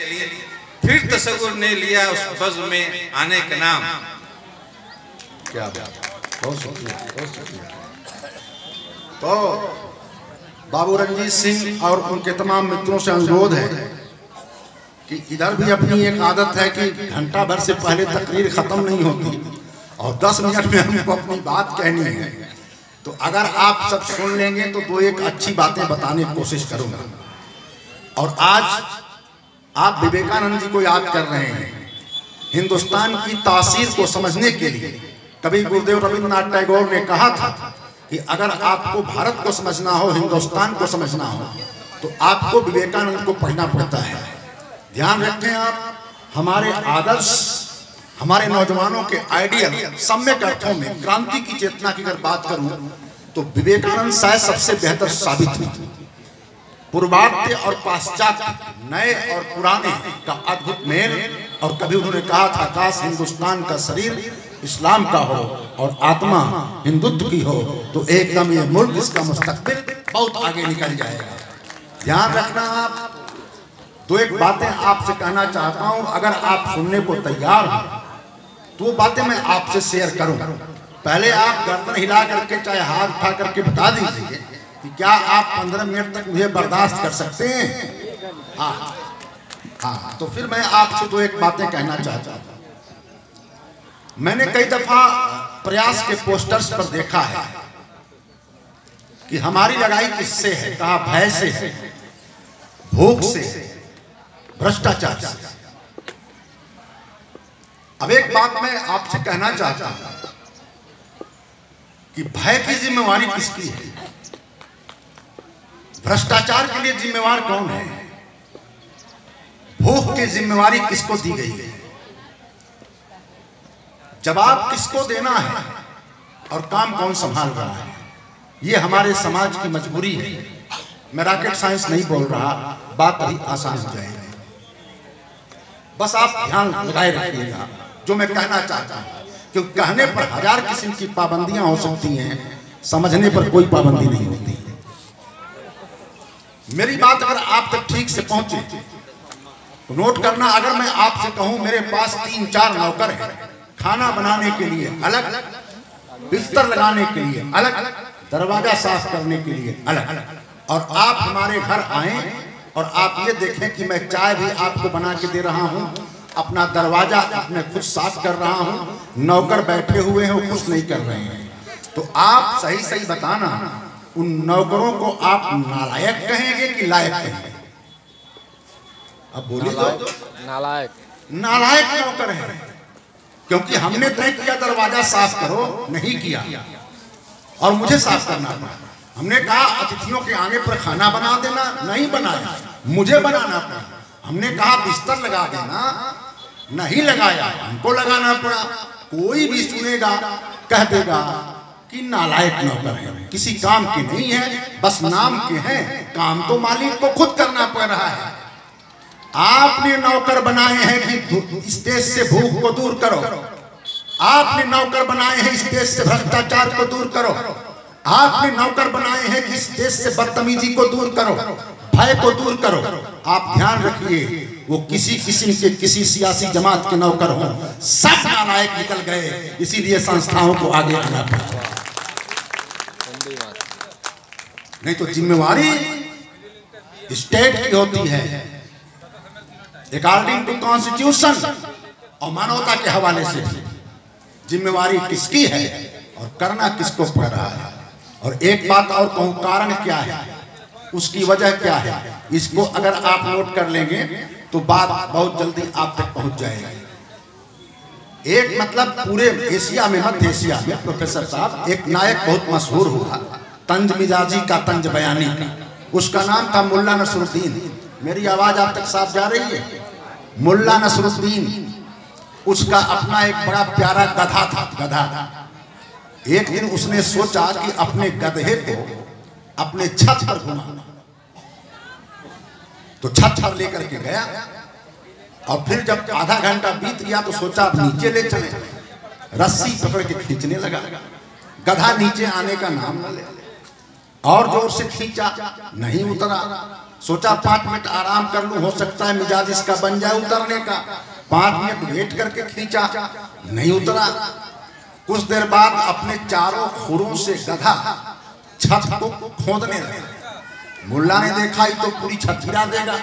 चलिए फिर तसव्वुर ने लिया उस बज़्म में आने का नाम। क्या बात, बहुत शुक्रिया, बहुत शुक्रिया। तो बाबू रंजीत सिंह और उनके तमाम मित्रों से अनुरोध है कि इधर भी अपनी एक आदत है कि घंटा भर से पहले तकरीर खत्म नहीं होती और 10 मिनट में हमको अपनी बात कहनी है। तो अगर आप सब सुन लेंगे तो दो एक अच्छी बातें बताने की कोशिश करूंगा। और आज आप विवेकानंद जी को याद कर रहे हैं। हिंदुस्तान की तासीर को समझने के लिए कभी गुरुदेव रविंद्रनाथ टैगोर ने कहा था कि अगर आपको भारत को समझना हो, हिंदुस्तान को समझना हो, तो आपको विवेकानंद को पढ़ना पड़ता है। ध्यान रखें आप, हमारे आदर्श, हमारे नौजवानों के आइडियल सम्यक अर्थों में क्रांति की चेतना की अगर बात करूं तो विवेकानंद शायद सबसे बेहतर साबित हुए। पूर्वात्य और पाश्चात्य, नए और पुराने का अद्भुत मेल। और कभी उन्होंने कहा था, काश हिंदुस्तान का शरीर इस्लाम का हो और आत्मा हिंदुत्व की हो तो एकदम ये मुल्क, इसका मुस्तकबिल बहुत आगे निकल जाएगा। ध्यान रखना आप। दो एक बातें आपसे कहना चाहता हूं, अगर आप सुनने को तैयार हो तो बातें मैं आपसे शेयर करूं। पहले आप गर्दन हिला करके चाहे हाथ उठा करके बता दीजिए कि क्या आप 15 मिनट तक मुझे बर्दाश्त कर सकते हैं? हाँ, तो फिर मैं आपसे दो एक बातें कहना चाहता हूं। मैंने कई दफा प्रयास के पोस्टर्स पर देखा है कि हमारी लड़ाई किससे है? कहा भय से है, भूख से, भ्रष्टाचार से। अब एक बात मैं आपसे कहना चाहता हूं कि भय की जिम्मेवारी किसकी है? भ्रष्टाचार के लिए जिम्मेवार कौन है? भूख की जिम्मेवारी किसको दी गई है? जवाब किसको देना है और काम कौन संभाल रहा है? ये हमारे समाज की मजबूरी है। मैं रॉकेट साइंस नहीं बोल रहा, बात बड़ी आसान हो जाएगी। बस आप ध्यान लगाए रखिएगा जो मैं कहना चाहता हूं, क्योंकि कहने पर 1000 किस्म की पाबंदियां हो सकती हैं, समझने पर कोई पाबंदी नहीं होती। मेरी बात अगर आप तक ठीक से पहुंचे तो नोट करना। अगर मैं आपसे कहूं मेरे पास 3-4 नौकर हैं, खाना बनाने के लिए अलग, बिस्तर लगाने के लिए अलग, दरवाजा साफ करने के लिए अलग, और आप हमारे घर आए और आप ये देखें कि मैं चाय भी आपको बना के दे रहा हूं, अपना दरवाजा अपने खुद साफ कर रहा हूं, नौकर बैठे हुए हैं वो कुछ नहीं कर रहे हैं, तो आप सही सही बताना, उन नौकरों को आप नालायक कहेंगे कि लायक कहेंगे? अब बोलिए तो। नालायक। नालायक नौकर है, क्योंकि हमने तय किया दरवाजा साफ करो, नहीं किया और मुझे साफ करना पड़ा। हमने कहा अतिथियों के आने पर खाना बना देना, नहीं बनाया, मुझे बनाना पड़ा। हमने कहा बिस्तर लगा देना, नहीं लगाया, हमको लगाना पड़ा। कोई भी सुनेगा कह देगा कि नालायक नौकर है, किसी काम के नहीं है, बस नाम के हैं, काम तो मालिक को खुद करना पड़ रहा है। आपने नौकर बनाए हैं कि इस देश से भूख को दूर करो, आपने नौकर बनाए हैं इस देश से भ्रष्टाचार को दूर करो, आपने नौकर बनाए हैं कि इस देश से बदतमीजी को दूर करो, भय को दूर करो। आप ध्यान रखिए, वो किसी किस्म के किसी सियासी जमात के नौकर हो, सब नालायक निकल गए। इसीलिए संस्थाओं को आगे आना पड़ा। नहीं तो जिम्मेवारी स्टेट की होती है अकॉर्डिंग टू कॉन्स्टिट्यूशन, और मानवता के हवाले से भी जिम्मेवारी किसकी है और करना किसको पड़ रहा है। और एक बात और कहूं, कारण क्या है, उसकी वजह क्या है, इसको अगर आप नोट कर लेंगे तो बात बहुत जल्दी आप तक पहुंच जाएगी। एक मतलब पूरे एशिया में, मध्य एशिया में प्रोफेसर साहब एक नायक बहुत मशहूर हुआ, तंज मिजाजी का, तंज बयानी का। उसका नाम था मुल्ला नसरुद्दीन। मेरी आवाज आप तक साफ जा रही है? मुल्ला नसरुद्दीन, उसका अपना एक बड़ा प्यारा गधा था, गधा। एक दिन उसने सोचा कि अपने गधे को अपने छत पर घुमाना, तो छत पर लेकर के गया और फिर जब आधा घंटा बीत गया तो सोचा अब नीचे ले चले। रस्सी पकड़ के खींचने लगा, गधा नीचे आने का नाम न ले, और जोर से खींचा, नहीं उतरा। सोचा 5 मिनट आराम कर लूं, हो सकता है मिजाज इसका बन जाए उतरने का। 5 मिनट वेट करके खींचा, नहीं उतरा। कुछ देर बाद अपने चारों खुरों से गधा छत को खोदने लगा। मुल्ला ने देखा ही तो पूरी छत गिरा देगा।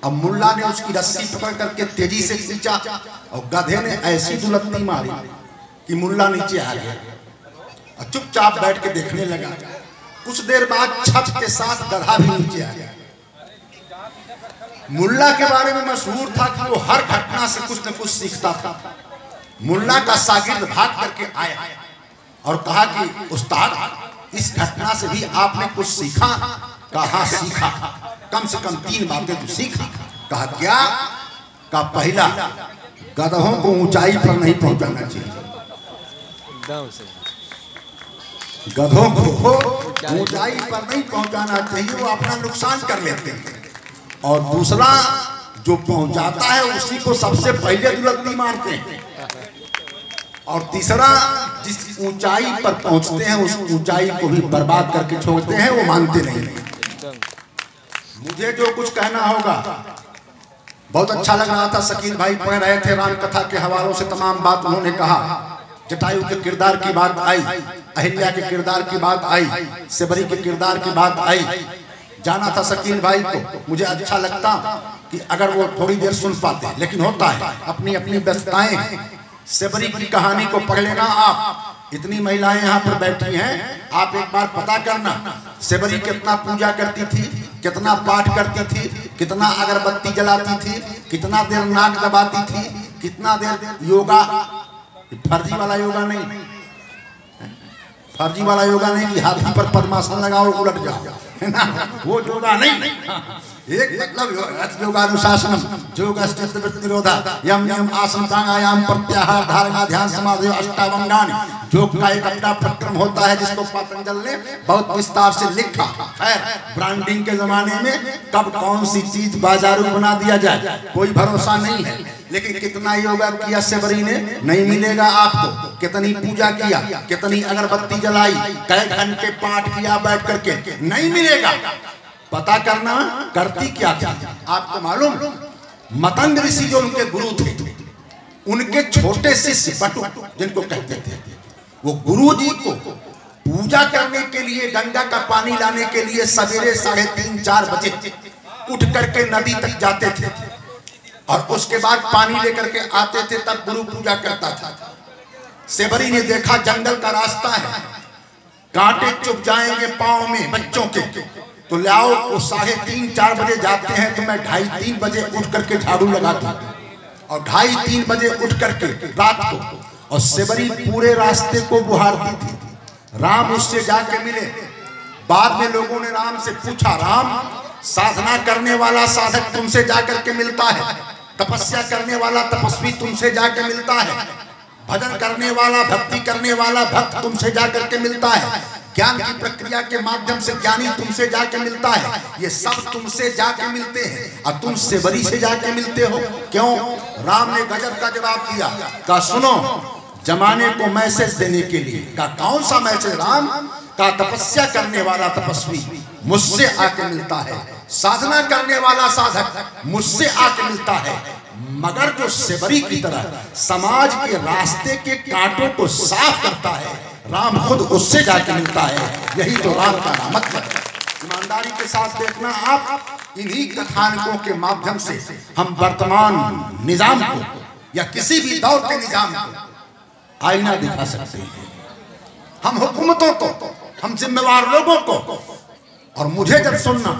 अब मुल्ला ने उसकी रस्सी पकड़ करके तेजी से खींचा और गधे ने ऐसी दुलत्ती मारी कि मुल्ला नीचे आ गया और चुपचाप बैठ के देखने लगा। कुछ देर बाद छत के साथ गधा भी नीचे आ गया। मुल्ला के बारे में मशहूर था कि वो हर घटना से कुछ न कुछ सीखता था। मुल्ला का शागिर्द भाग करके आया और कहा कि उस्ताद, इस घटना से भी आपने कुछ सीखा? कहा सीखा, कम से कम 3 बातें तो सीखा। कहा क्या? कहा पहला, गधों को ऊंचाई पर नहीं पहुंचाना चाहिए। गधों को ऊंचाई पर नहीं पहुंचाना चाहिए, वो अपना नुकसान कर लेते हैं। और दूसरा, जो पहुंचाता है उसी को सबसे पहले दुलत्ती मारते हैं। और तीसरा, जिस ऊंचाई पर पहुंचते हैं उस ऊंचाई को भी बर्बाद करके छोड़ते हैं, वो मानते नहीं। मुझे जो कुछ कहना होगा, बहुत अच्छा लग रहा था। शकील भाई पढ़ रहे थे राम कथा के हवालों से, तमाम बात उन्होंने कहा। जटायु के किरदार की बात आई, अहिल्या के किरदार की बात आई, सेबरी के किरदार की बात आई। जाना था शकील भाई को, मुझे अच्छा लगता कि अगर वो थोड़ी देर सुन पाते, लेकिन होता है अपनी अपनी व्यस्तताएं। सेबरी की कहानी को पढ़ लेना आप। इतनी महिलाएं यहाँ पर बैठी हैं, आप एक बार पता करना सेबरी कितना पूजा करती थी, कितना पाठ करती थी, कितना अगरबत्ती जलाती थी, कितना देर नाक दबाती थी, कितना देर योगा। फर्जी वाला योगा नहीं, फर्जी वाला योगा नहीं कि हाथी पर पद्मासन लगाओ और उलट जाओ, है ना, वो योगा नहीं। एक मतलब योगानुशासनम, योग निरोधा, यम नियम आसन प्राणायाम प्रत्याहार धारणा ध्यान समाधि अष्टावंगान। योग का एक अपना प्रक्रम होता है जिसको पतंजल ने बहुत विस्तार से लिखा। खैर, ब्रांडिंग के जमाने में कब कौन सी चीज बाजारू बना दिया जाए कोई भरोसा नहीं है। लेकिन कितना योगा किया सेबरी ने, नहीं मिलेगा आपको। कितनी पूजा किया, कितनी अगरबत्ती जलाई, कई घंटे पाठ किया बैठ करके, नहीं मिलेगा। पता करना करती क्या थी आपको मालूम? मतंग ऋषि जो उनके गुरु थे, उनके छोटे शिष्य बटु जिनको कहते थे, वो गुरु जी को पूजा करने के लिए, गंगा का पानी लाने के लिए सवेरे 3:30-4 बजे उठ करके नदी तक जाते थे और उसके बाद पानी लेकर के आते थे, तब गुरु पूजा करता था। सेबरी ने देखा जंगल का रास्ता है, कांटे चुभ जाएंगे पांव में बच्चों के, तो लाओ वो 3:30-4 बजे जाते हैं, तो मैं 2:30-3 बजे उठ करके झाड़ू लगाता और 2:30-3 बजे उठ करके रात को, और सेबरी पूरे रास्ते को बुहारती थी। राम उससे जाके मिले। बाद में लोगों ने राम से पूछा, राम, साधना करने वाला साधक तुमसे जाकर के मिलता है, तपस्या करने वाला तपस्वी तुमसे जाके मिलता है, भजन करने वाला, भक्ति करने वाला भक्त तुमसे जाकर के मिलता है, ज्ञान की प्रक्रिया के माध्यम से ज्ञानी तुमसे जाके मिलता है, ये सब तुमसे जाके मिलते हैं और तुम सेबरी से जाके मिलते हो क्यों? राम ने गजब का जवाब दिया। कहा सुनो, जमाने को मैसेज देने के लिए। कहा कौन सा मैसेज राम? का तपस्या करने वाला तपस्वी मुझसे आके मिलता है, साधना करने वाला साधक मुझसे आके मिलता है, मगर जो सेबरी की तरह समाज के रास्ते के कांटों को साफ करता है, राम खुद उससे जाके मिलता है। यही तो राम का मतलब है। ईमानदारी के साथ देखना आप, इन्हीं कथानकों के माध्यम से हम वर्तमान निजाम को या किसी भी दौर के निजाम को आईना दिखा सकते हैं। हम हुकूमतों को, हम जिम्मेवार लोगों को। और मुझे जब सुनना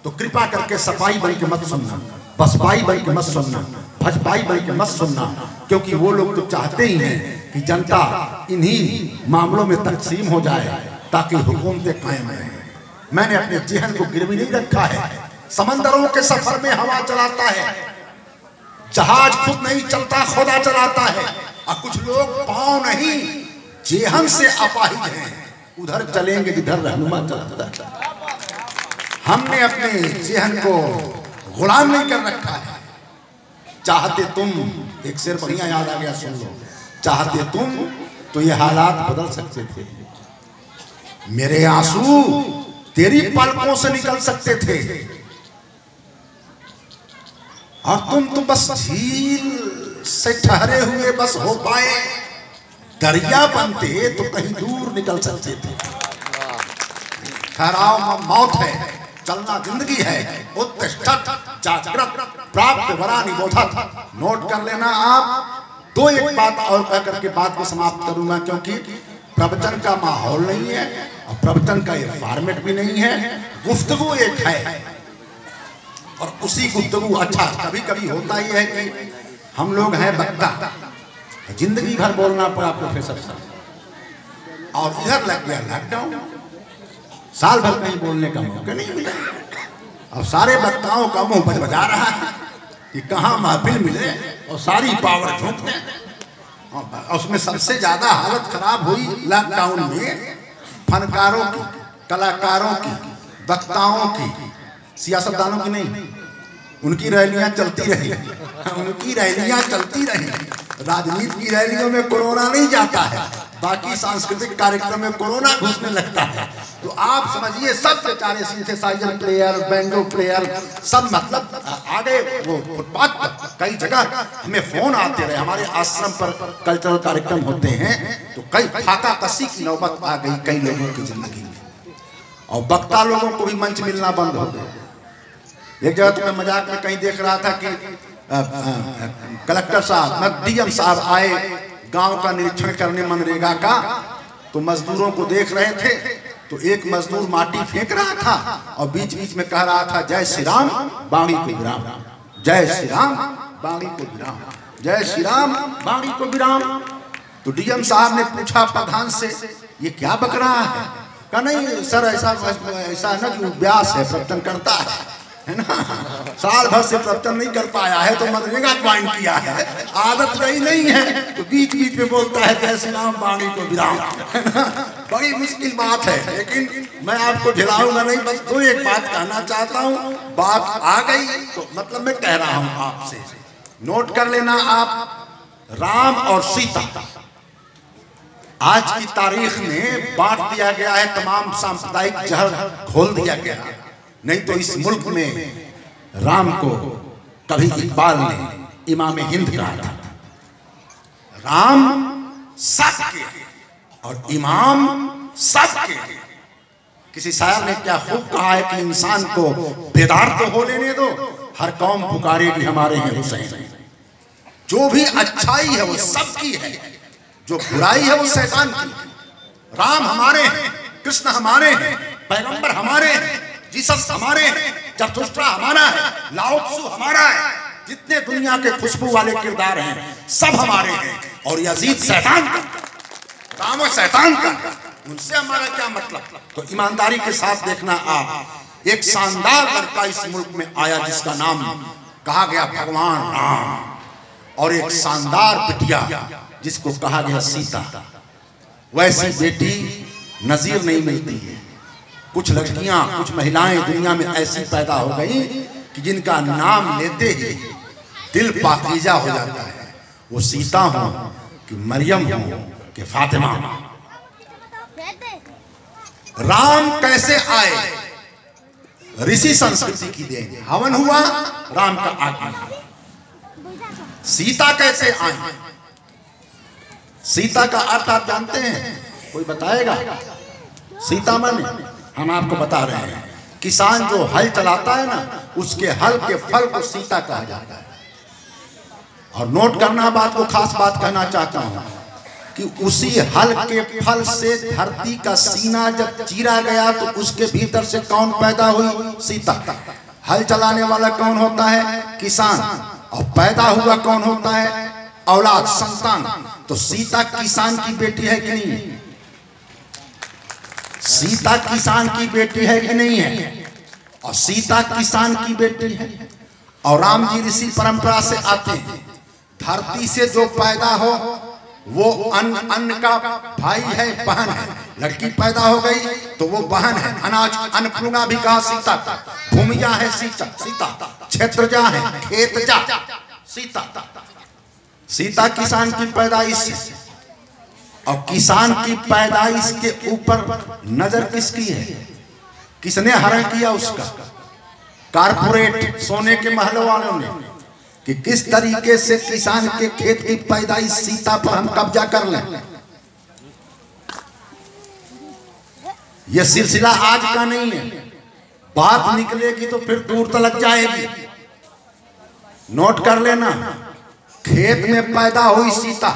तो कृपा करके सफाई बन के मत सुनना, बसपाई बन के मत सुनना, भजपाई बन के मत सुनना, क्योंकि वो लोग तो चाहते ही हैं कि जनता इन्हीं मामलों में तकसीम हो जाए ताकि हुकूमतें कायम रहें। मैंने अपने जेहन को गिरवी नहीं रखा है। समंदरों के सफर में हवा चलाता है, जहाज खुद नहीं चलता, खुदा चलाता है। और कुछ लोग पांव नहीं जेहन से अपाहिज हैं, उधर चलेंगे जिधर रहनुमा चलाता है। हमने अपने जेहन को गुलाम नहीं कर रखा है। चाहते तुम, एक शेर बढ़िया याद आ गया, सुन लो। चाहते तुम तो ये हालात बदल सकते थे, मेरे आंसू तेरी पलकों से निकल सकते थे, और तुम तो बस झील से ठहरे हुए बस हो पाए, दरिया बनते तो कहीं दूर निकल सकते थे। ठहराव मौत है, चलना जिंदगी है। उत्तिष्ठत् जाग्रत् प्राप्त वरा निबोधत्। नोट कर लेना आप। दो एक बात और कह करके बात को समाप्त करूंगा, क्योंकि प्रवचन का माहौल नहीं है और प्रवचन का ये फॉर्मेट भी नहीं है। गुफ्तगू एक है और उसी गुफ्तगू अच्छा कभी कभी होता ही है कि हम लोग हैं वक्ता, जिंदगी भर बोलना पड़ा प्रोफेसर साहब, और इधर लग गया लॉकडाउन, साल भर कहीं बोलने का मौका नहीं मिला। अब सारे वक्ताओं का मुंह बजा रहा है कि कहाँ महफिल मिले और सारी पावर झोंक दें। उसमें सबसे ज्यादा हालत खराब हुई लॉकडाउन में फनकारों की, कलाकारों की, वक्ताओं की, सियासतदानों की नहीं। उनकी रैलियां चलती रही, उनकी रैलियां चलती रही। राजनीति की रैलियों में कोरोना नहीं जाता है, बाकी सांस्कृतिक कार्यक्रम में कोरोना घुसने लगता है। तो आप समझिए सब बेचारे सिंथेसाइजर प्लेयर, बैंजो प्लेयर सब मतलब आगे वो फुटपाथ पर कई जगह हमें फोन आते रहे। हमारे आश्रम पर कल्चरल कार्यक्रम होते हैं तो कई फाका कसी की नौबत आ गई कई लोगों की जिंदगी में, और वक्ता लोगों को भी मंच मिलना बंद हो गया। एक जगह तो मैं मजाक में कहीं देख रहा था कि कलेक्टर साहब, डीएम साहब आए गांव का निरीक्षण करने मनरेगा का, तो मजदूरों को देख रहे थे। तो एक मजदूर माटी फेंक रहा था और बीच बीच में कह रहा था जय श्री राम बाणी को विराम, जय श्री राम बाणी को विराम, जय श्री राम बाणी को विराम। तो डीएम साहब ने पूछा प्रधान से, ये क्या बक रहा है? कहा नहीं सर, ऐसा है ना कि व्यास है, प्रवचन करता है ना, साल भर से प्रवचन नहीं कर पाया है तो मनरेगा ज्वाइन किया है, आदत रही नहीं है, तो बीच बीच में बोलता है जय श्री राम बाणी को विराम, है ना। बड़ी मुश्किल बात है, लेकिन मैं आपको झिलाऊंगा नहीं, बस दो एक बात कहना चाहता हूँ। बात आ गई तो मतलब मैं कह रहा हूँ आपसे, नोट कर लेना आप। राम और सीता आज की तारीख में बांट दिया गया है, तमाम सांप्रदायिक जहर खोल दिया गया। नहीं तो इस मुल्क में राम को कभी इकबाल ने इमाम हिंद कहा था। राम सबके और इमाम सबके। किसी शायर ने क्या खूब कहा है कि इंसान को बेदार तो हो लेने दो, हर कौम पुकारेगी हमारे हैं हुसैन। जो भी अच्छाई है वो सबकी है, जो बुराई है वो शैतान की। राम हमारे हैं, कृष्ण हमारे हैं, पैगंबर हमारे हैं, जीसस हमारे हैं, जरथुस्ट्रा हमारा है, लाओ त्सु हमारा है। जितने दुनिया के खुशबू वाले किरदार हैं सब हमारे हैं, और यजीद शैतान का, राम और शैतान का, उनसे हमारा क्या मतलब। तो ईमानदारी के साथ देखना आप, एक शानदार लड़का इस मुल्क में आया जिसका नाम कहा गया भगवान राम, और एक शानदार बिटिया जिसको कहा गया सीता। वैसी बेटी नजीर नहीं मिलती है। कुछ लड़कियां, कुछ महिलाएं दुनिया में ऐसी पैदा हो गई कि जिनका नाम लेते ही दिल पाकीज़ा हो जाता है। वो सीता हो कि मरियम हो कि फातिमा। राम कैसे आए? ऋषि संस्कृति की देन, हवन हुआ, राम का आगमन। सीता कैसे आई? सीता का अर्थ आप जानते हैं? कोई बताएगा? सीता माने हम आपको बता रहे हैं, किसान जो हल चलाता है ना, उसके हल के फल को सीता कहा जाता है। और नोट करना बात को, खास बात कहना चाहता हूं कि उसी हल के फल से धरती का सीना जब चीरा गया तो उसके भीतर से कौन पैदा हुई? सीता। हल चलाने वाला कौन होता है? किसान। और पैदा हुआ कौन होता है? औलाद, संतान। तो सीता किसान की बेटी है कि नहीं है? सीता किसान की बेटी है कि नहीं है? और सीता किसान की बेटी है। और राम जी ऋषि परंपरा से आते हैं। धरती से जो पैदा हो वो अन्न का भाई है, बहन है। लड़की पैदा हो गई तो वो बहन है। अनाज अन्नपूर्णा भी कहा सीता। भूमिया है सीता, क्षेत्रजा है, खेतजा सीता। सीता किसान की पैदाइश, और किसान की पैदाइश के ऊपर नजर किसकी है? किसने हरण किया उसका? कारपोरेट सोने के महलों वालों ने। कि किस तरीके से किसान के खेत की पैदाइश सीता पर हम कब्जा कर लें। यह सिलसिला आज का नहीं है, बात निकलेगी तो फिर दूर तक जाएगी। नोट कर लेना, खेत में पैदा हुई सीता,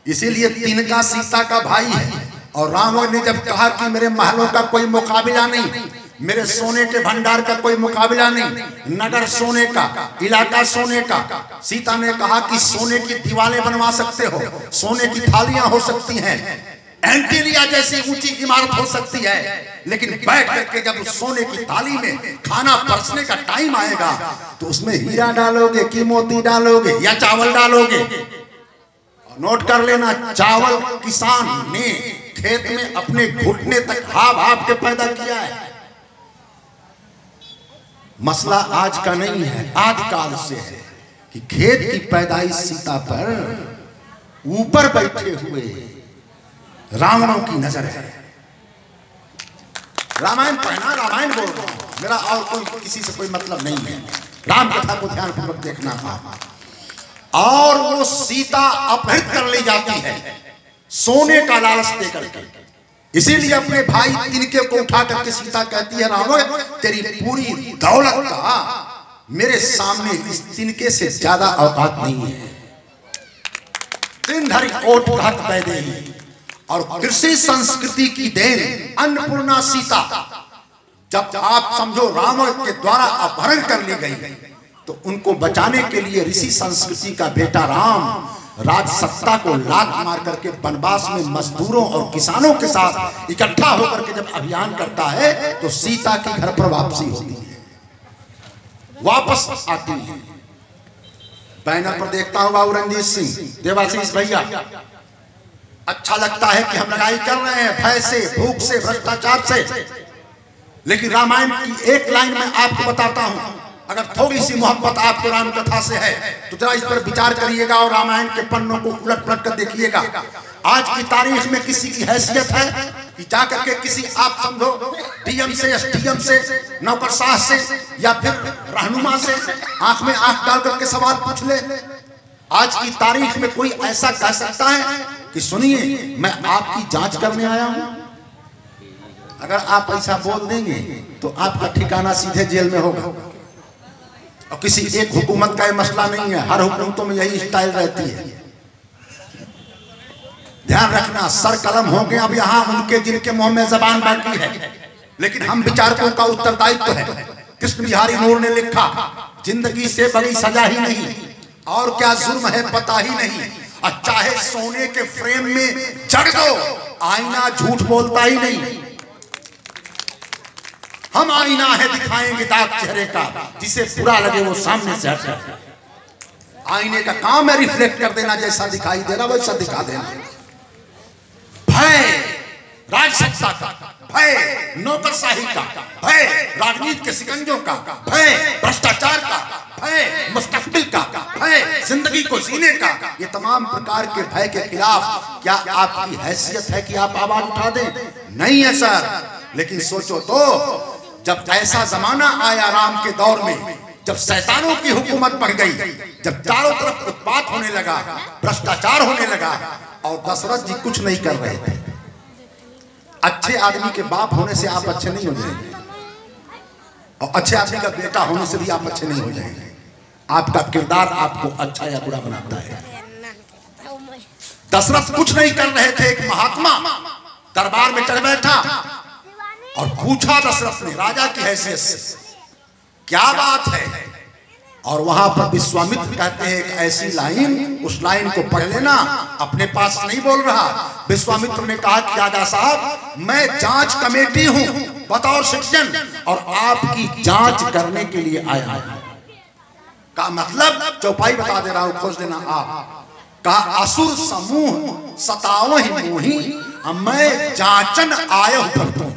इसीलिए तिनका सीता का भाई है। और रावण ने जब कहा कि मेरे महलों का कोई मुकाबला नहीं, मेरे सोने के भंडार का कोई मुकाबला नहीं, नगर सोने का, इलाका सोने का, सीता ने कहा कि सोने की दीवारें बनवा सकते हो, सोने की थालियां हो सकती हैं, एंटीलिया जैसी ऊंची इमारत हो सकती है, लेकिन बैठ करके जब उस सोने की थाली में खाना परसने का टाइम आएगा तो उसमें हीरा डालोगे कि मोती डालोगे या चावल डालोगे। नोट कर लेना, चावल किसान ने खेत में अपने घुटने तक हाव हाव के पैदा किया है। मसला आज का नहीं है, आदिकाल से है कि खेत की पैदाइश सीता पर ऊपर बैठे हुए रावणों की नजर है। रामायण पढ़ना, रामायण बोल रहा हूं, मेरा और कोई किसी से कोई मतलब नहीं है। राम कथा को ध्यानपूर्वक देखना था। और वो सीता अपहृत कर ली जाती है सोने का लालच देकर के। इसीलिए अपने भाई तिनके को उठा करके सीता कहती है, रावण तेरी पूरी दौलत का मेरे सामने इस तिनके से ज्यादा औकात नहीं है। दिन धरी ओट घात वैदेही और कृषि संस्कृति की देन अन्नपूर्णा सीता जब आप समझो रावण के द्वारा अपहरण कर ली गई तो उनको बचाने के लिए ऋषि संस्कृति का बेटा राम राज सत्ता को लात मार करके वनवास में मजदूरों और किसानों के साथ इकट्ठा होकर के जब अभियान करता है तो सीता की घर पर वापसी होती है, वापस आती है। बैनर पर देखता हूं बाबू रंजीत सिंह, देवाशीष भैया, अच्छा लगता है कि हम लड़ाई कर रहे हैं भय से, भूख से, भ्रष्टाचार से, लेकिन रामायण की एक लाइन में आपको बताता हूं। अगर थोड़ी सी मोहब्बत आपको राम कथा से है तो जरा इस पर विचार करिएगा और रामायण के पन्नों को उलट पलट कर देखिएगा। आज की तारीख में किसी की हैसियत है कि जाकर के किसी आप समझो डीएम से, एसडीएम से, नौकरशाह से या फिर रहनुमा से आंख में आंख डाल करके सवाल पूछ ले? आज की तारीख में कोई ऐसा कह सकता है कि सुनिए मैं आपकी जांच करने आया हूं? अगर आप ऐसा बोल देंगे तो आपका ठिकाना सीधे जेल में होगा। और किसी एक हुकूमत का ये मसला नहीं है, हर हुकूमतों में यही स्टाइल रहती है। ध्यान रखना, सर कलम हो गए अब यहाँ उनके जिनके मुंह में जबान बाकी है, लेकिन हम विचारकों का उत्तरदायित्व है। कृष्ण बिहारी नूर ने लिखा, जिंदगी से बड़ी सजा ही नहीं और क्या जुर्म है पता ही नहीं, और चाहे सोने के फ्रेम में जड़ दो आईना झूठ बोलता ही नहीं। हम आईना है दिखाएंगे दाग चेहरे का, जिसे बुरा लगे वो सामने से हट। आईने का काम है रिफ्लेक्ट कर देना, जैसा दिखाई दे रहा वैसा दिखा देना। भय राजसत्ता का, भय नौकरशाही का, भय राजनीति के शिकंजों का, भय भ्रष्टाचार का, भय मुस्तकबिल का, भय जिंदगी को जीने का, ये तमाम प्रकार के भय के खिलाफ क्या आपकी हैसियत है कि आप आवाज उठा दें? नहीं है सर। लेकिन सोचो तो जब ऐसा जमाना आया राम के दौर में, जब शैतानों की हुकूमत बढ़ गई, जब चारों तरफ उत्पात होने लगा, भ्रष्टाचार होने लगा और दशरथ जी कुछ नहीं कर रहे थे। अच्छे आदमी के बाप होने से आप अच्छे नहीं हो जाएंगे और अच्छे आदमी का बेटा होने से भी आप अच्छे नहीं हो जाएंगे। आपका किरदार आपको अच्छा या बुरा बनाता है। दशरथ कुछ नहीं कर रहे थे, एक महात्मा दरबार में चढ़ बैठा और पूछा दशरथ ने राजा की हैसियत से, क्या बात है? और वहां पर विश्वामित्र कहते हैं एक ऐसी लाइन, उस लाइन को पढ़ लेना, अपने पास नहीं बोल रहा। विश्वामित्र ने कहा कि राजा साहब मैं जांच कमेटी हूं बतौर सिटीजन और आपकी जांच करने के लिए आया हूं। का मतलब चौपाई बता दे रहा हूं, खोज लेना आप। कहा असुर समूह सतावहि मोहि, मैं जांचन आया हूं,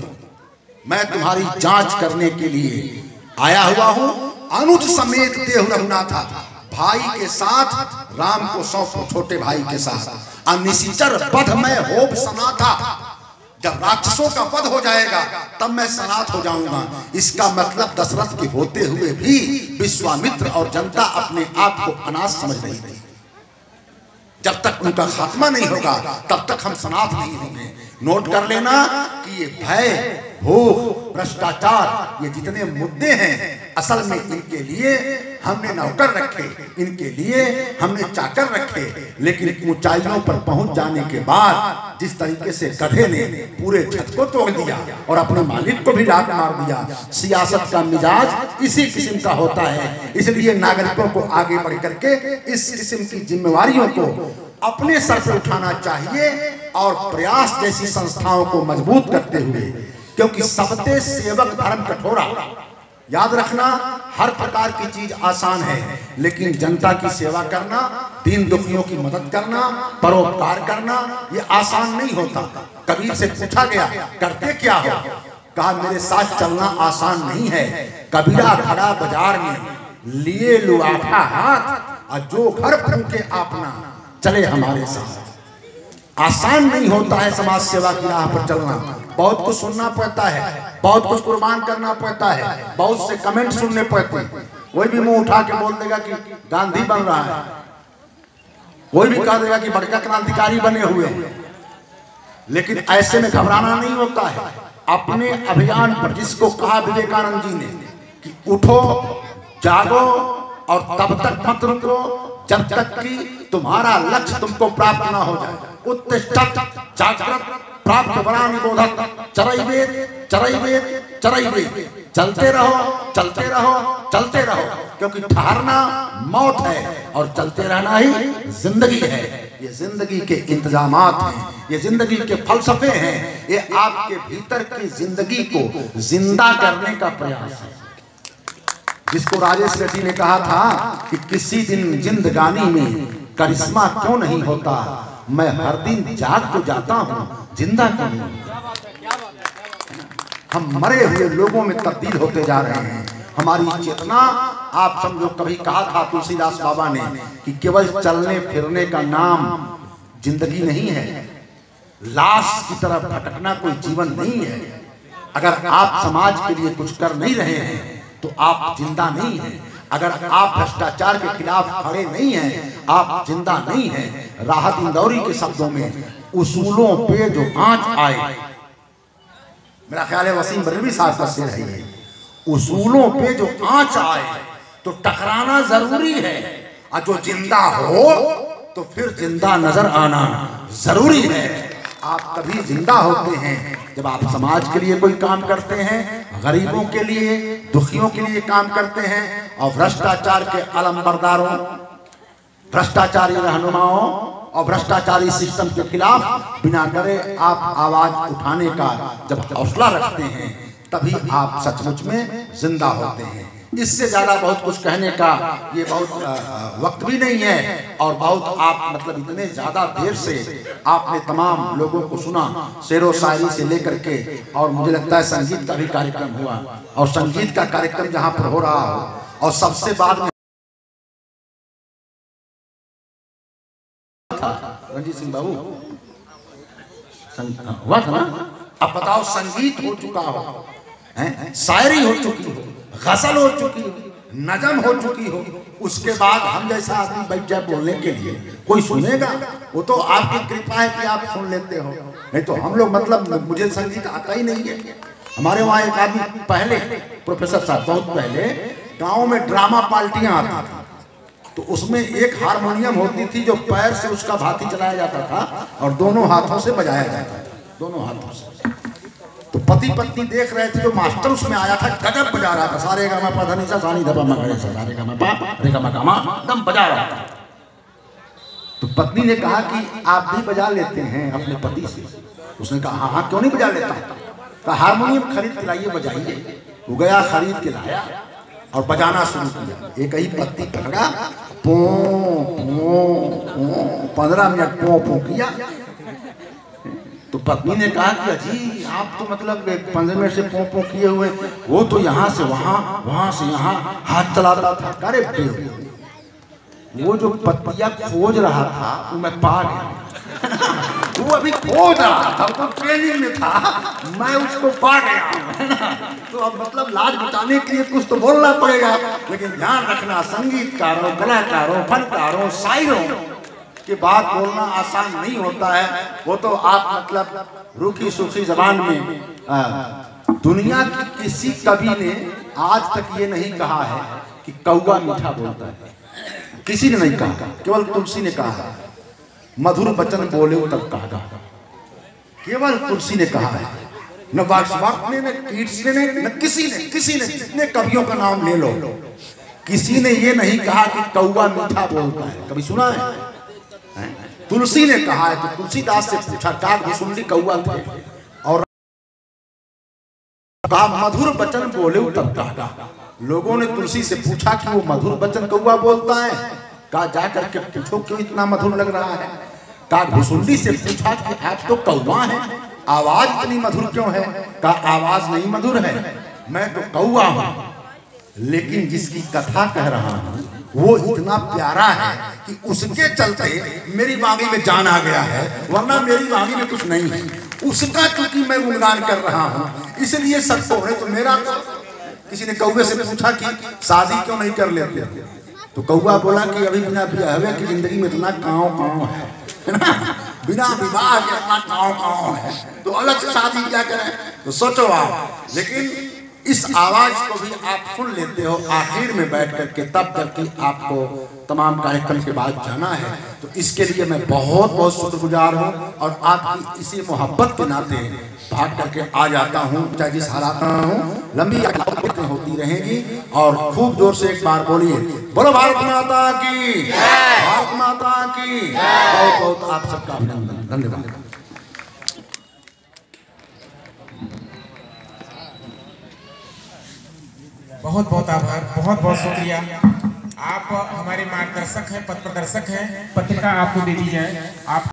मैं तुम्हारी जांच करने के लिए आया हुआ हूं। अनुज समेत देहु रघुनाथा, भाई के साथ राम को सौंपो, छोटे भाई के साथ। अनिशिचर बध में होब सना था, जब राक्षसों का वध हो जाएगा तब मैं सनाथ हो जाऊंगा। इसका मतलब दशरथ के होते हुए भी विश्वामित्र और जनता अपने आप को अनाथ समझ रही थी। जब तक उनका खात्मा नहीं होगा तब तक हम सनाथ नहीं होंगे। नोट कर लेना कि ये भय, भूख, भ्रष्टाचार, ये जितने मुद्दे हैं असल में इनके लिए हमने नौकर रखे, इनके लिए हमने चाकर रखे। लेकिन ऊंचाइयों पर पहुंच जाने के बाद जिस तरीके से गधे ने पूरे छत को तोड़ दिया और अपने मालिक को भी लात मार दिया, सियासत का मिजाज इसी किस्म का होता है। इसलिए नागरिकों को आगे बढ़ करके इस किस्म की जिम्मेवारियों को अपने सर पर उठाना चाहिए और प्रयास जैसी संस्थाओं को मजबूत करते हुए, क्योंकि सबते सेवक धर्म कठोरा। याद रखना, हर प्रकार की चीज आसान है, लेकिन जनता की सेवा करना, दीन दुखियों की मदद करना, परोपकार करना, ये आसान नहीं होता। कबीर से पूछा गया करते क्या हो? कहा मेरे साथ चलना आसान नहीं है। कबीरा खड़ा बाजार में लिए लुआठा हाथ और जो घर फूके आपना चले हमारे साथ। आसान नहीं होता है समाज सेवा की राह पर चलना। बहुत कुछ सुनना पड़ता है, बहुत कुछ कुर्बान करना पड़ता है, बहुत से कमेंट सुनने पड़ते हैं। कोई भी मुंह उठा के बोल देगा कि गांधी बन रहा है, कोई भी कह देगा कि बड़का क्रांतिकारी बने हुए हैं। लेकिन ऐसे में घबराना नहीं होता है। अपने अभियान पर, जिसको कहा विवेकानंद जी ने कि उठो, जागो और तब तक मत रुको जब तक कि तुम्हारा लक्ष्य तुमको प्राप्त ना हो जाए। उत्तिष्ठत् जाग्रत प्राप्त वरानि बोधत्, चरैवेद चरैवेद चरैवेद। चलते रहो, चलते रहो, चलते रहो, क्योंकि ठहरना मौत है और चलते रहना ही जिंदगी है। ये जिंदगी के इंतजामात हैं, ये जिंदगी के फलसफे हैं, ये आपके भीतर की जिंदगी को जिंदा करने का प्रयास है। जिसको राजेश रेड्डी ने कहा था कि किसी दिन जिंदगानी में करिश्मा क्यों नहीं होता, मैं हर दिन जाग तो जाता हूँ, जिंदा क्यों नहीं। हम मरे हुए लोगों में तब्दील होते जा रहे हैं। हमारी चेतना, आप समझो, कभी कहा था तुलसीदास बाबा ने कि केवल चलने फिरने का नाम जिंदगी नहीं है, लाश की तरफ भटकना कोई जीवन नहीं है। अगर आप समाज के लिए कुछ कर नहीं रहे हैं तो आप जिंदा नहीं हैं। अगर आप भ्रष्टाचार के खिलाफ खड़े नहीं हैं, आप जिंदा नहीं हैं। राहत इंदौरी के शब्दों में, उसूलों पे जो आंच आए, मेरा ख्याल है वसीम बरेलवी साहब का शेर है ये, उसूलों पे जो आंच आए तो टकराना जरूरी है, और जो जिंदा हो तो फिर जिंदा नजर आना जरूरी है। आप तभी जिंदा होते हैं जब आप समाज के लिए कोई काम करते हैं, गरीबों के लिए, दुखियों के लिए काम करते हैं, और भ्रष्टाचार के अलंबरदारों, भ्रष्टाचारी रहनुमाओं और भ्रष्टाचारी सिस्टम के खिलाफ बिना डरे आप आवाज उठाने का जब हौसला रखते हैं, तभी आप सचमुच में जिंदा होते हैं। इससे ज्यादा बहुत कुछ कहने का ये बहुत वक्त भी नहीं है, और बहुत आप मतलब इतने ज्यादा देर से आपने तमाम लोगों को सुना, शेरो शायरी से लेकर के, और मुझे लगता है संगीत का भी कार्यक्रम हुआ, और संगीत का कार्यक्रम जहां पर हो रहा हो, और सबसे बाद में रणजीत सिंह बाबू हुआ था ना। अब बताओ, संगीत हो चुका हो, शायरी हो चुकी हो, गजल हो चुकी हो, नजम हो चुकी हो, उसके बाद हम जैसा आदमी बैठ जाए बोलने के लिए, कोई सुनेगा? वो तो आपकी कृपा है कि आप सुन लेते हो, नहीं तो हम लोग मतलब मुझे संगीत आता ही नहीं है। हमारे वहाँ एक आदमी पहले, प्रोफेसर साहब बहुत पहले गाँव में ड्रामा पार्टियां आती थी, तो उसमें एक हारमोनियम होती थी जो पैर से उसका भाती चलाया जाता था और दोनों हाथों से बजाया जाता था, दोनों हाथों से। तो पति पत्नी देख रहे थे, जो मास्टर उसमें आया था गजब बजा रहा था, सारे गा मा पा धा नि सा नी ध प म ग रे सा, सारे गा मा पा रे गा मा गा मा दम बजा रहा था। तो पत्नी ने कहा कि आप भी बजा लेते हैं अपने पति से? उसने कहा हाँ हाँ, क्यों नहीं बजा लेता। कहा हारमोनियम खरीद के लाइए, बजाइए। वो गया, खरीद के लाया और बजाना शुरू किया। एक ही पत्ती पकड़ा, पो पो 15 मिनट पो पो किया। तो पत्नी ने कहा कि अजी आप तो मतलब 15 मिनट से पो पो किए हुए, वो तो यहाँ से वहाँ, वहाँ से यहाँ हाथ चलाता था। अरे वो जो पत्तियाँ खोज रहा था वो मैं पा गया। वो अभी खोज रहा था, वो ट्रेनिंग में था, मैं उसको पा गया, है ना। तो अब मतलब लाज बचाने के लिए कुछ तो बोलना पड़ेगा, लेकिन ध्यान रखना संगीतकारों, कलाकारों, फनकारों, शायरों की बात बोलना आसान नहीं होता है। वो तो आप मतलब रूखी सूखी जबान में दुनिया की किसी कवि ने आज तक ये नहीं कहा है कि कौवा मीठा बोलता है, किसी ने नहीं कहा, केवल तुलसी ने कहा है। मधुर वचन बोले तब कहा, केवल तुलसी ने कहा है, न वाग्वट ने, न कीट्स ने, न किसी ने जितने कवियों का नाम ले लो, किसी ने ये नहीं कहा कि कौवा मीठा बोलता है। कभी सुना है? तुलसी ने कहा है। तो तुलसीदास से पूछा, काकभुसुंडी कौवा थे, और कहा मधुर वचन बोले तब कहा। लोगों ने तुलसी से पूछा कि वो मधुर वचन कौवा बोलता है, कहा जा करके पूछो क्यों इतना मधुर लग रहा है। काकभुसुंडी से पूछा कि आप तो कौवा हैं, आवाज इतनी मधुर क्यों है? कहा आवाज नहीं मधुर है, मैं तो कौवा हूं, लेकिन जिसकी कथा कह रहा हूं वो इतना प्यारा है कि उसके चलते मेरी वाणी में जान आ गया है, वरना मेरी वाणी में कुछ नहीं है। उसका चूंकि मैं गुणगान कर रहा हूं, इसलिए सबको है। तो मेरा तो किसी ने कौवे से पूछा कि शादी क्यों नहीं कर लेते, तो कौवा बोला कि अभी बिना ब्याह की जिंदगी में इतना काँव है ना, बिना विवाह के इतना काँव है, तो अलग से शादी क्या करें। तो सोचो आप, लेकिन इस आवाज को भी आप सुन लेते हो आखिर में बैठ करके, तब तक कि आपको तमाम कार्यक्रम के बाद जाना है। तो इसके लिए मैं बहुत बहुत शुक्रगुजार हूँ, और आपकी इसी मोहब्बत के नाते भाग करके आ जाता हूँ, चाहे जिस हालात में हूँ। लंबी होती रहेगी, और खूब जोर से एक बार बोलिए, बोलो भारत माता की, भारत माता की। बहुत बहुत आप सबका अभिनंदन, धन्यवाद। बहुत बहुत आभार, बहुत बहुत शुक्रिया। आप हमारे मार्गदर्शक हैं, पथ प्रदर्शक हैं। पत्रिका आपको दे दी जाए, आप